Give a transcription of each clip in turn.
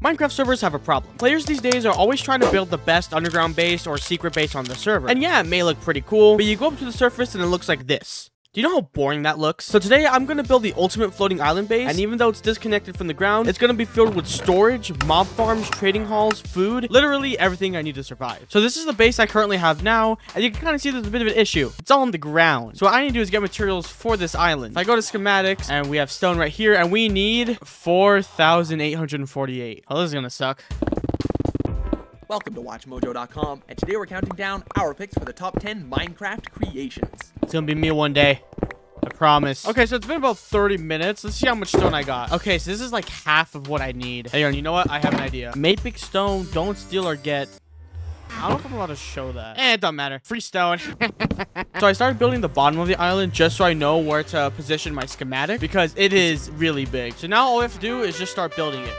Minecraft servers have a problem. Players these days are always trying to build the best underground base or secret base on the server. And yeah, it may look pretty cool, but you go up to the surface and it looks like this. Do you know how boring that looks? So today, I'm going to build the ultimate floating island base, and even though it's disconnected from the ground, it's going to be filled with storage, mob farms, trading halls, food, literally everything I need to survive. So this is the base I currently have now, and you can kind of see there's a bit of an issue. It's all on the ground. So what I need to do is get materials for this island. If I go to schematics, and we have stone right here, and we need 4,848. Oh, this is going to suck. Welcome to WatchMojo.com, and today we're counting down our picks for the top 10 Minecraft creations. It's gonna be me one day. I promise. Okay, so it's been about 30 minutes. Let's see how much stone I got. Okay, so this is like half of what I need. Hang on, you know what? I have an idea. Make stone, don't steal or get... I don't know if I'm allowed to show that. It doesn't matter. Free stone. So I started building the bottom of the island just so I know where to position my schematic because it is really big. So now all we have to do is just start building it.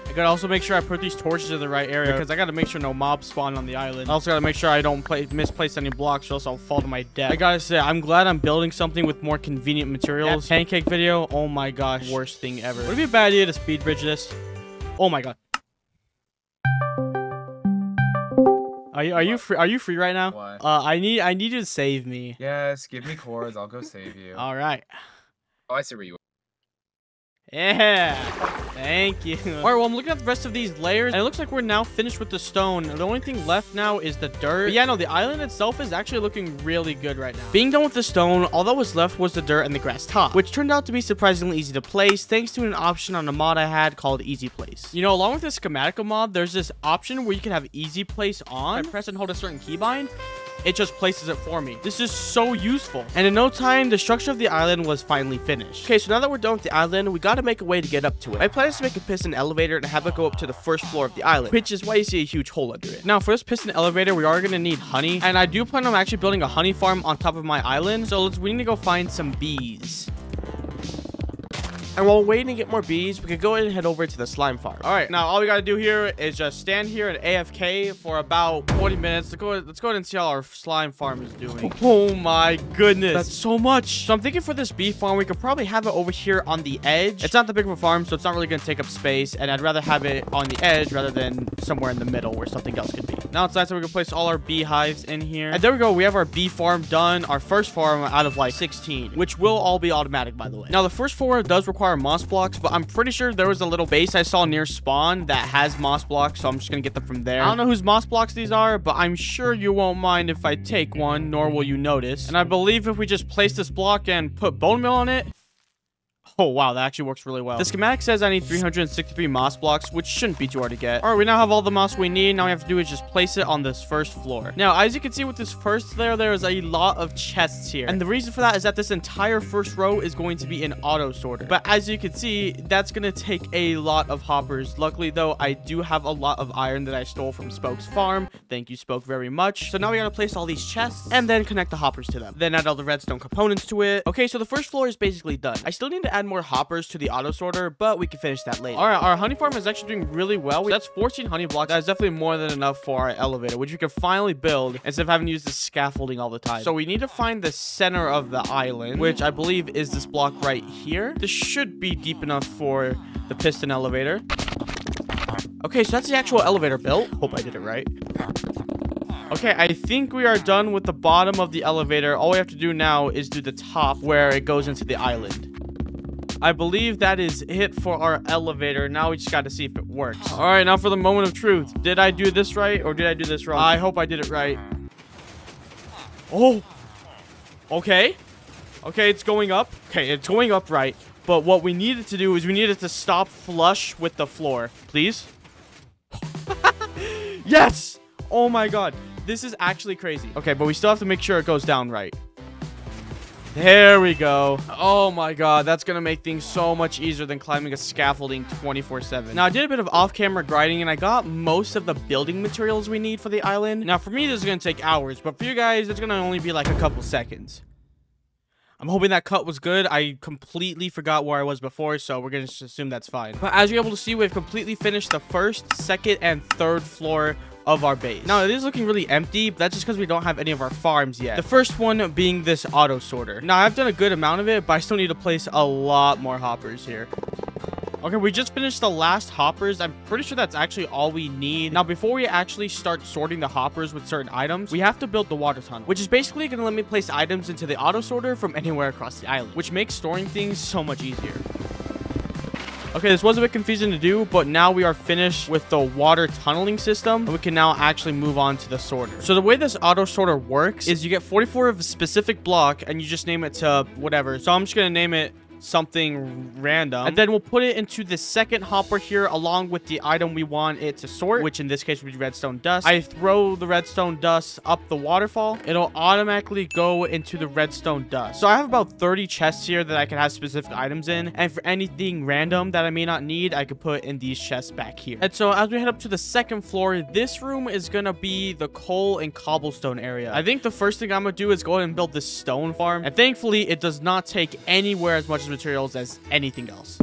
I gotta also make sure I put these torches in the right area because I gotta make sure no mobs spawn on the island. I also gotta make sure I don't misplace any blocks or else I'll fall to my death. I gotta say, I'm glad I'm building something with more convenient materials. That pancake video, oh my gosh, worst thing ever. Would it be a bad idea to speed bridge this? Oh my god. Are you free right now? What? I need you to save me. Yes, give me cords. I'll go save you. All right. Oh, I see where you are. Yeah, thank you. All right, well, I'm looking at the rest of these layers, and it looks like we're now finished with the stone. The only thing left now is the dirt. But yeah, no, the island itself is actually looking really good right now. Being done with the stone, all that was left was the dirt and the grass top, which turned out to be surprisingly easy to place thanks to an option on a mod I had called Easy Place. You know, along with this schematic mod, there's this option where you can have Easy Place on. If I press and hold a certain keybind, it just places it for me. This is so useful. And in no time, the structure of the island was finally finished. Okay, so now that we're done with the island, we gotta make a way to get up to it. My plan is to make a piston elevator and have it go up to the first floor of the island, which is why you see a huge hole under it. Now, for this piston elevator, we are gonna need honey, and I do plan on actually building a honey farm on top of my island. So we need to go find some bees. And while waiting to get more bees, we could go ahead and head over to the slime farm. All right, now all we got to do here is just stand here at AFK for about 40 minutes. Let's go ahead and see how our slime farm is doing. Oh my goodness, that's so much. So I'm thinking for this bee farm, we could probably have it over here on the edge. It's not that big of a farm, so it's not really going to take up space. And I'd rather have it on the edge rather than somewhere in the middle where something else could be. Now it's nice that we can place all our beehives in here. And there we go. We have our bee farm done. Our first farm out of like 16, which will all be automatic, by the way. Now the first floor does require moss blocks, but I'm pretty sure there was a little base I saw near spawn that has moss blocks, so I'm just gonna get them from there. I don't know whose moss blocks these are, but I'm sure you won't mind if I take one, nor will you notice. And I believe if we just place this block and put bone meal on it, oh, wow, that actually works really well. The schematic says I need 363 moss blocks, which shouldn't be too hard to get. All right, we now have all the moss we need. Now all we have to do is just place it on this first floor. Now, as you can see with this first layer, there is a lot of chests here. And the reason for that is that this entire first row is going to be an auto sorter. But as you can see, that's going to take a lot of hoppers. Luckily, though, I do have a lot of iron that I stole from Spoke's farm. Thank you, Spoke, very much. So now we got to place all these chests and then connect the hoppers to them. Then add all the redstone components to it. Okay, so the first floor is basically done. I still need to add more hoppers to the auto sorter, but we can finish that later. All right, our honey farm is actually doing really well. That's 14 honey blocks. That's definitely more than enough for our elevator, which we can finally build instead of having to use the scaffolding all the time. So we need to find the center of the island, which I believe is this block right here. This should be deep enough for the piston elevator. Okay, so that's the actual elevator built. Hope I did it right. Okay, I think we are done with the bottom of the elevator. All we have to do now is do the top where it goes into the island. I believe that is it for our elevator. Now we just got to see if it works. All right, now for the moment of truth. Did I do this right or did I do this wrong? I hope I did it right. Oh, okay. Okay, it's going up. Okay, it's going up right. But what we needed to do is we needed to stop flush with the floor. Please. Yes. Oh my God. This is actually crazy. Okay, but we still have to make sure it goes down right. There we go. Oh my God, that's gonna make things so much easier than climbing a scaffolding 24/7. Now I did a bit of off-camera grinding and I got most of the building materials we need for the island. Now for me this is gonna take hours, but for you guys it's gonna only be like a couple seconds. I'm hoping that cut was good. I completely forgot where I was before, so we're gonna just assume that's fine. But as you're able to see, we've completely finished the first, second, and third floor of our base. Now it is looking really empty, but that's just because we don't have any of our farms yet. The first one being this auto sorter. Now I've done a good amount of it, but I still need to place a lot more hoppers here. Okay, we just finished the last hoppers. I'm pretty sure that's actually all we need. Now, before we actually start sorting the hoppers with certain items, we have to build the water tunnel, which is basically going to let me place items into the auto sorter from anywhere across the island, which makes storing things so much easier. Okay, this was a bit confusing to do, but now we are finished with the water tunneling system, and we can now actually move on to the sorter. So the way this auto sorter works is you get 44 of a specific block, and you just name it to whatever. So I'm just going to name it something random, and then we'll put it into the second hopper here along with the item we want it to sort, which in this case would be redstone dust. I throw the redstone dust up the waterfall. It'll automatically go into the redstone dust. So I have about 30 chests here that I can have specific items in, and for anything random that I may not need, I could put in these chests back here. And so as we head up to the second floor, this room is gonna be the coal and cobblestone area. I think the first thing I'm gonna do is go ahead and build this stone farm, and thankfully it does not take anywhere as much materials as anything else.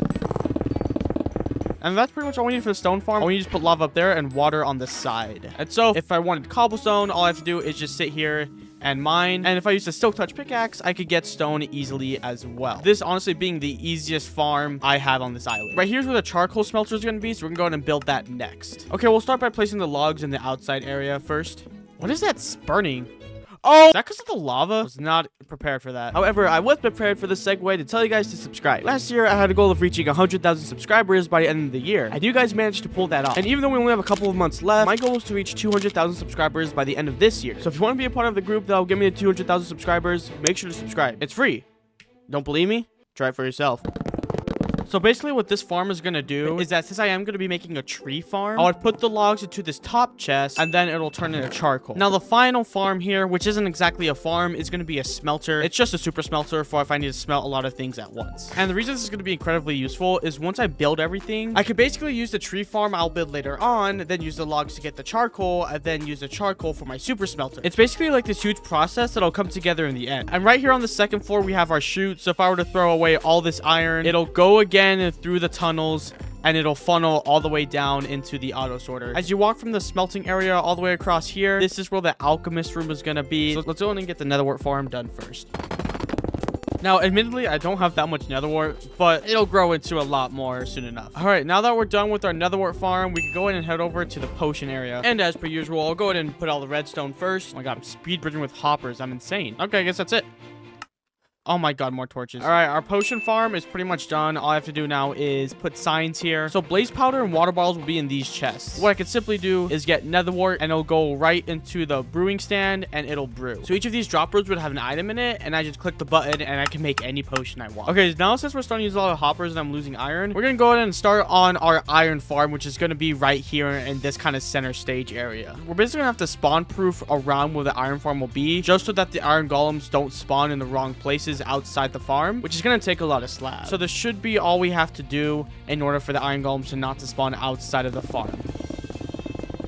And that's pretty much all we need for the stone farm. We need to put lava up there and water on the side. And so if I wanted cobblestone, all I have to do is just sit here and mine. And if I use a silk touch pickaxe, I could get stone easily as well. This honestly being the easiest farm I have on this island. Right here's where the charcoal smelter is going to be, so we're going to go ahead and build that next. Okay, we'll start by placing the logs in the outside area first. What is that burning? Oh, is that because of the lava? I was not prepared for that. However, I was prepared for the segue to tell you guys to subscribe. Last year, I had a goal of reaching 100,000 subscribers by the end of the year. And you guys managed to pull that off. And even though we only have a couple of months left, my goal is to reach 200,000 subscribers by the end of this year. So if you want to be a part of the group that'll give me the 200,000 subscribers, make sure to subscribe. It's free. Don't believe me? Try it for yourself. So basically what this farm is going to do is that since I am going to be making a tree farm, I would put the logs into this top chest and then it'll turn into charcoal. Now the final farm here, which isn't exactly a farm, is going to be a smelter. It's just a super smelter for if I need to smelt a lot of things at once. And the reason this is going to be incredibly useful is once I build everything, I could basically use the tree farm I'll build later on, then use the logs to get the charcoal, and then use the charcoal for my super smelter. It's basically like this huge process that'll come together in the end. And right here on the second floor, we have our chute. So if I were to throw away all this iron, it'll go again through the tunnels and it'll funnel all the way down into the auto sorter. As you walk from the smelting area all the way across here, this is where the alchemist room is gonna be. So let's go in and get the netherwort farm done first. Now, admittedly, I don't have that much netherwort, but it'll grow into a lot more soon enough. All right, now that we're done with our netherwort farm, we can go in and head over to the potion area. And as per usual, I'll go ahead and put all the redstone first. Oh my god, I'm speed bridging with hoppers. I'm insane. Okay, I guess that's it. Oh my god, more torches. All right, our potion farm is pretty much done. All I have to do now is put signs here. So blaze powder and water bottles will be in these chests. What I could simply do is get netherwort and it'll go right into the brewing stand and it'll brew. So each of these droppers would have an item in it and I just click the button and I can make any potion I want. Okay, now since we're starting to use a lot of hoppers and I'm losing iron, we're gonna go ahead and start on our iron farm, which is gonna be right here in this kind of center stage area. We're basically gonna have to spawn proof around where the iron farm will be, just so that the iron golems don't spawn in the wrong places outside the farm, which is going to take a lot of slabs. So this should be all we have to do in order for the iron golems to not to spawn outside of the farm.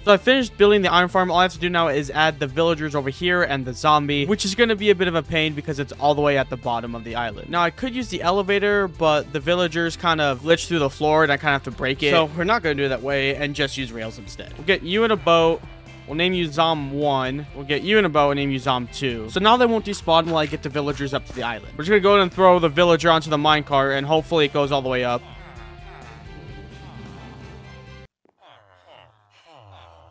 So I finished building the iron farm. All I have to do now is add the villagers over here and the zombie, which is going to be a bit of a pain because it's all the way at the bottom of the island. Now I could use the elevator, but the villagers kind of glitch through the floor and I kind of have to break it. So we're not going to do it that way and just use rails instead. We'll get you in a boat. We'll name you Zom 1. We'll get you in a boat and name you Zom 2. So now they won't despawn while I get the villagers up to the island. We're just going to go ahead and throw the villager onto the minecart and hopefully it goes all the way up.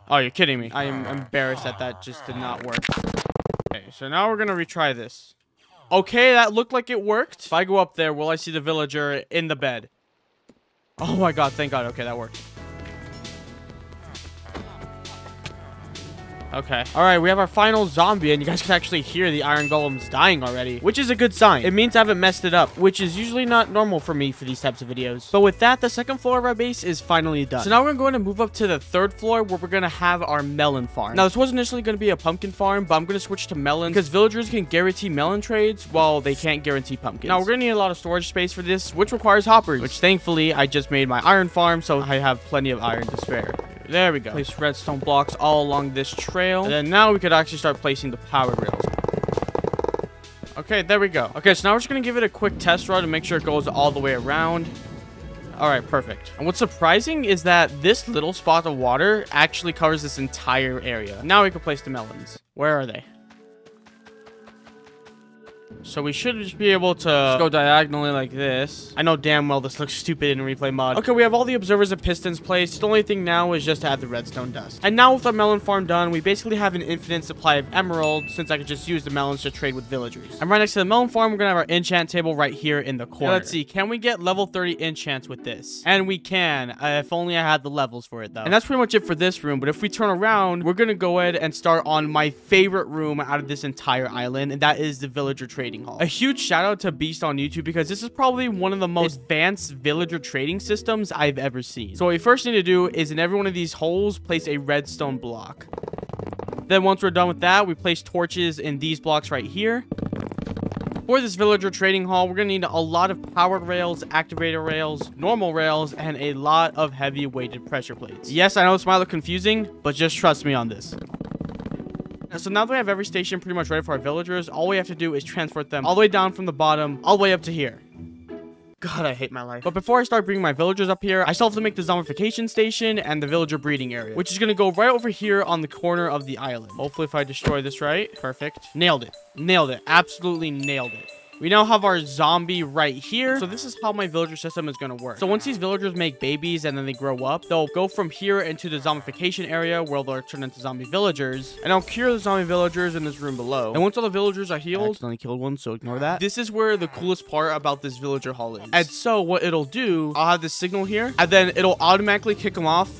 Oh, you're kidding me. I am embarrassed that that just did not work. Okay, so now we're going to retry this. Okay, that looked like it worked. If I go up there, will I see the villager in the bed? Oh my god, thank god. Okay, that worked. Okay. All right, we have our final zombie, and you guys can actually hear the iron golems dying already, which is a good sign. It means I haven't messed it up, which is usually not normal for me for these types of videos. But with that, the second floor of our base is finally done. So now we're going to move up to the third floor where we're going to have our melon farm. Now, this was initially going to be a pumpkin farm, but I'm going to switch to melon because villagers can guarantee melon trades while they can't guarantee pumpkins. Now, we're going to need a lot of storage space for this, which requires hoppers, which thankfully I just made my iron farm, so I have plenty of iron to spare. There we go. Place redstone blocks all along this trail. And then now we could actually start placing the power rails. Okay, there we go. Okay, so now we're just going to give it a quick test run to make sure it goes all the way around. All right, perfect. And what's surprising is that this little spot of water actually covers this entire area. Now we can place the melons. Where are they? So we should just be able to just go diagonally like this. I know damn well this looks stupid in replay mod. Okay, we have all the observers and pistons placed. The only thing now is just to add the redstone dust. And now with our melon farm done, we basically have an infinite supply of emeralds since I could just use the melons to trade with villagers. And right next to the melon farm, we're gonna have our enchant table right here in the corner. Let's see, can we get level 30 enchants with this? And we can, if only I had the levels for it though. And that's pretty much it for this room. But if we turn around, we're gonna go ahead and start on my favorite room out of this entire island, and that is the villager trading hall. A huge shout out to Beast on YouTube because this is probably one of the most advanced villager trading systems I've ever seen. So what we first need to do is in every one of these holes, place a redstone block. Then once we're done with that, we place torches in these blocks right here. For this villager trading hall, we're going to need a lot of powered rails, activator rails, normal rails, and a lot of heavy weighted pressure plates. Yes, I know this might look confusing, but just trust me on this. So now that we have every station pretty much ready for our villagers, all we have to do is transport them all the way down from the bottom, all the way up to here. God, I hate my life. But before I start bringing my villagers up here, I still have to make the zombification station and the villager breeding area, which is going to go right over here on the corner of the island. Hopefully if I destroy this right. Perfect. Nailed it. Nailed it. Absolutely nailed it. We now have our zombie right here. So this is how my villager system is going to work. So once these villagers make babies and then they grow up, they'll go from here into the zombification area where they'll turn into zombie villagers. And I'll cure the zombie villagers in this room below. And once all the villagers are healed, I accidentally killed one, so ignore that. This is where the coolest part about this villager hall is. And so what it'll do, I'll have this signal here, and then it'll automatically kick them off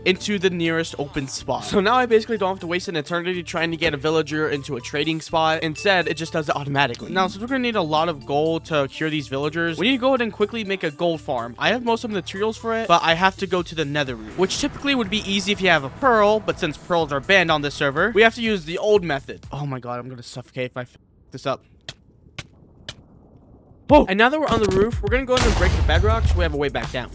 into the nearest open spot. So now I basically don't have to waste an eternity trying to get a villager into a trading spot. Instead, it just does it automatically. Now, since we're gonna need a lot of gold to cure these villagers, we need to go ahead and quickly make a gold farm. I have most of the materials for it, but I have to go to the nether room, which typically would be easy if you have a pearl, but since pearls are banned on this server, we have to use the old method. Oh my god, I'm gonna suffocate if I f this up. Whoa! And now that we're on the roof, we're gonna go ahead and break the bedrock so we have a way back down.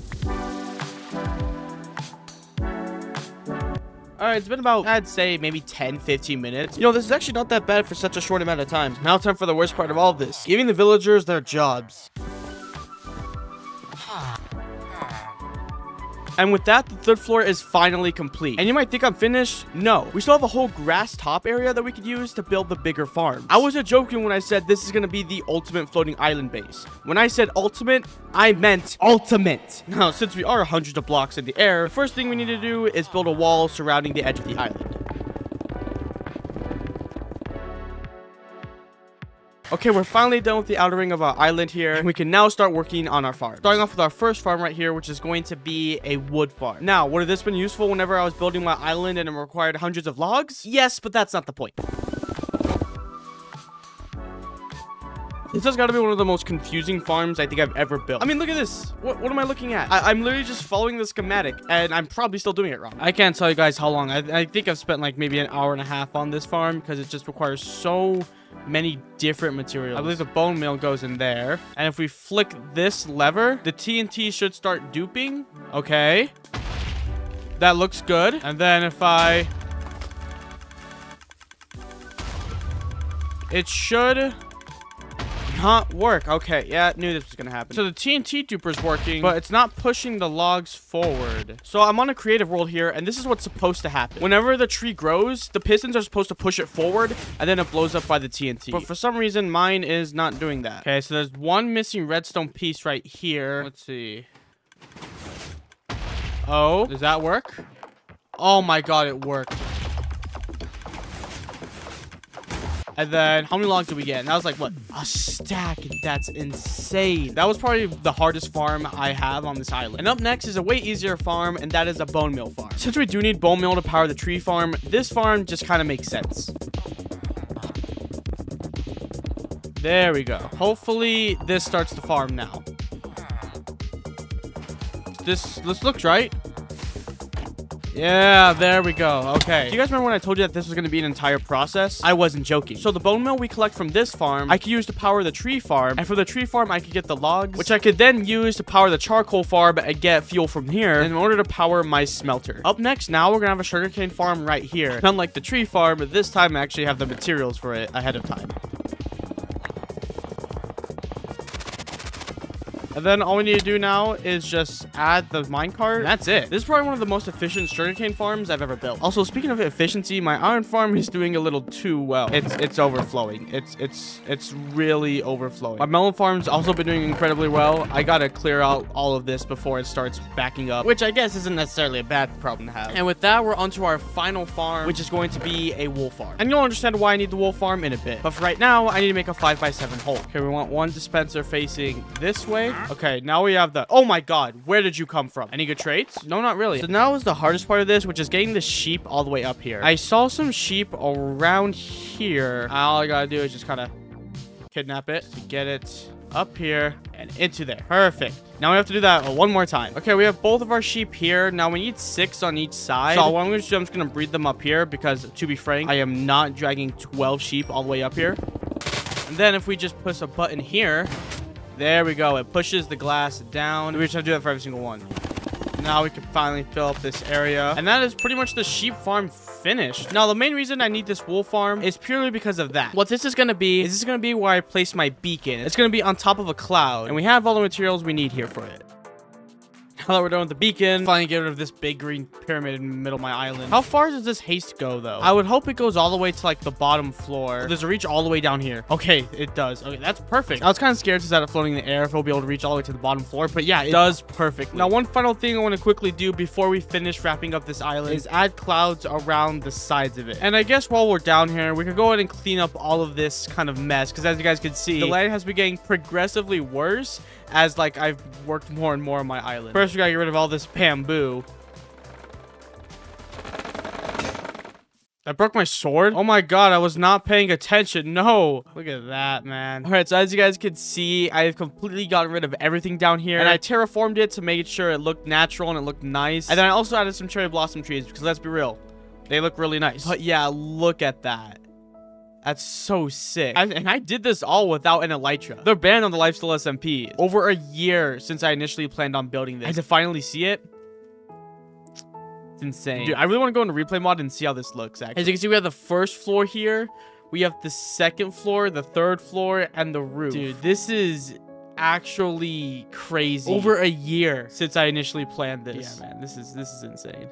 Alright, it's been about, I'd say, maybe 10-15 minutes. You know, this is actually not that bad for such a short amount of time. Now time for the worst part of all of this. Giving the villagers their jobs. And with that, the third floor is finally complete. And you might think I'm finished. No, we still have a whole grass top area that we could use to build the bigger farm. I wasn't joking when I said this is going to be the ultimate floating island base. When I said ultimate, I meant ultimate. Now, since we are hundreds of blocks in the air, the first thing we need to do is build a wall surrounding the edge of the island. Okay, we're finally done with the outer ring of our island here, and we can now start working on our farm. Starting off with our first farm right here, which is going to be a wood farm. Now, would have this been useful whenever I was building my island and it required hundreds of logs? Yes, but that's not the point. This has got to be one of the most confusing farms I think I've ever built. I mean, look at this. What am I looking at? I'm literally just following the schematic, and I'm probably still doing it wrong. I can't tell you guys how long. I think I've spent like maybe an hour and a half on this farm because it just requires so many different materials. I believe the bone meal goes in there. And if we flick this lever, the TNT should start duping. Okay. That looks good. And then if it should not work. Okay, yeah, knew this was gonna happen. So the TNT duper's working, but it's not pushing the logs forward. So I'm on a creative world here, and this is what's supposed to happen. Whenever the tree grows, the pistons are supposed to push it forward, and then it blows up by the TNT. But for some reason, mine is not doing that. Okay, so there's one missing redstone piece right here. Let's see. Oh, does that work? Oh my god, it worked. And then, how many logs did we get? And that was like, what? A stack. That's insane. That was probably the hardest farm I have on this island. And up next is a way easier farm, and that is a bone meal farm. Since we do need bone meal to power the tree farm, this farm just kind of makes sense. There we go. Hopefully, this starts the farm now. This looks right. Yeah, there we go. Okay. Do you guys remember when I told you that this was going to be an entire process? I wasn't joking. So the bone meal we collect from this farm, I could use to power the tree farm. And for the tree farm, I could get the logs, which I could then use to power the charcoal farm and get fuel from here in order to power my smelter. Up next, now we're going to have a sugarcane farm right here. And unlike the tree farm, but this time I actually have the materials for it ahead of time. And then all we need to do now is just add the minecart. That's it. This is probably one of the most efficient sugarcane farms I've ever built. Also, speaking of efficiency, my iron farm is doing a little too well. It's overflowing. It's really overflowing. My melon farm's also been doing incredibly well. I gotta clear out all of this before it starts backing up, which I guess isn't necessarily a bad problem to have. And with that, we're onto our final farm, which is going to be a wool farm. And you'll understand why I need the wool farm in a bit. But for right now, I need to make a 5x7 hole. Okay, we want one dispenser facing this way. Okay, now we have the... Oh my god, where did you come from? Any good traits? No, not really. So now is the hardest part of this, which is getting the sheep all the way up here. I saw some sheep around here. All I gotta do is just kind of kidnap it to get it up here and into there. Perfect. Now we have to do that one more time. Okay, we have both of our sheep here. Now we need 6 on each side. So what I'm going to do, I'm just going to breed them up here because, to be frank, I am not dragging 12 sheep all the way up here. And then if we just push a button here, there we go. It pushes the glass down. We just have to do that for every single one. Now we can finally fill up this area. And that is pretty much the sheep farm finished. Now, the main reason I need this wool farm is purely because of that. What this is going to be is this is going to be where I place my beacon. It's going to be on top of a cloud. And we have all the materials we need here for it. Now that we're done with the beacon, finally get rid of this big green pyramid in the middle of my island. How far does this haste go, though? I would hope it goes all the way to, like, the bottom floor. Does it reach all the way down here? Okay, it does. Okay, that's perfect. I was kind of scared since I had it floating in the air if it'll be able to reach all the way to the bottom floor. But yeah, it does perfectly. Now, one final thing I want to quickly do before we finish wrapping up this island is add clouds around the sides of it. And I guess while we're down here, we could go ahead and clean up all of this kind of mess. Because as you guys can see, the land has been getting progressively worse as, like, I've worked more and more on my island. First, we gotta get rid of all this bamboo. I broke my sword. Oh my god, I was not paying attention. No. Look at that, man. All right, so as you guys can see, I've completely gotten rid of everything down here. And I terraformed it to make sure it looked natural and it looked nice. And then I also added some cherry blossom trees because let's be real, they look really nice. But yeah, look at that. That's so sick. And I did this all without an elytra. They're banned on the Lifesteal SMP. Over a year since I initially planned on building this. And to finally see it, it's insane. Dude, I really want to go into replay mod and see how this looks, actually. As you can see, we have the first floor here. We have the second floor, the third floor, and the roof. Dude, this is actually crazy. Over a year since I initially planned this. Yeah, man, this is insane.